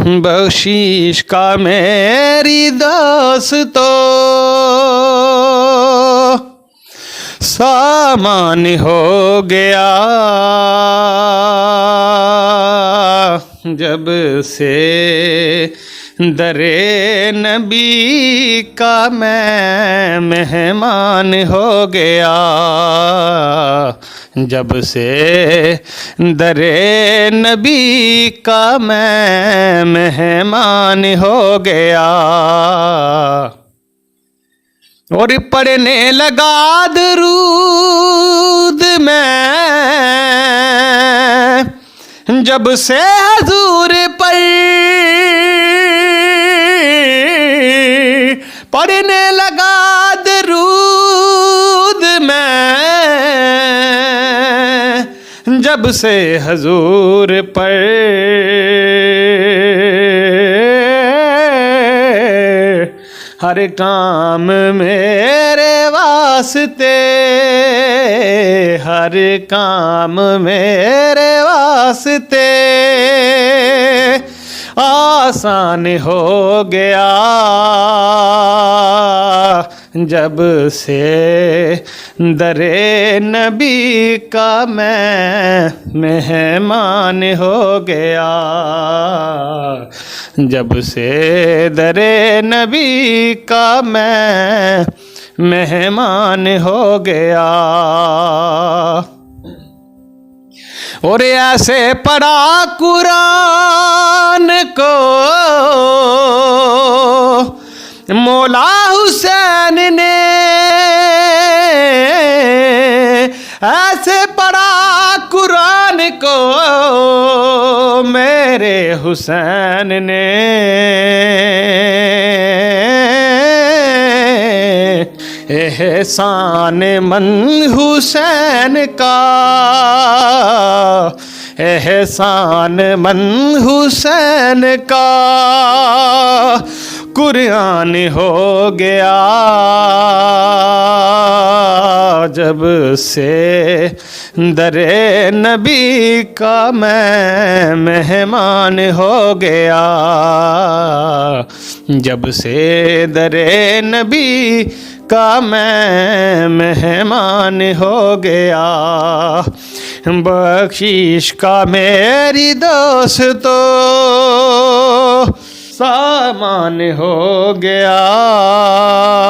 بخشش کا میری دوستو سامان ہو گیا جب سے در نبی کا میں مہمان ہو گیا جب سے در نبی کا میں مہمان ہو گیا اور پڑھنے لگا درود میں جب سے حضور پر پڑھنے لگا درود میں جب سے حضور پر ہر کام میرے واسطے ہر کام میرے واسطے آسان ہو گیا جب سے در نبی کا میں مہمان ہو گیا جب سے در نبی کا میں مہمان ہو گیا اور ایسے پڑھا قرآن کو مولا حسین نے ایسے پڑھا قرآن کو میرے حسین نے احسان من حسین کا احسان من حسین کا قرآن ہو گیا جب سے در نبی کا میں مہمان ہو گیا جب سے در نبی کا میں مہمان ہو گیا بخشش کا میری دوستو سامان ہو گیا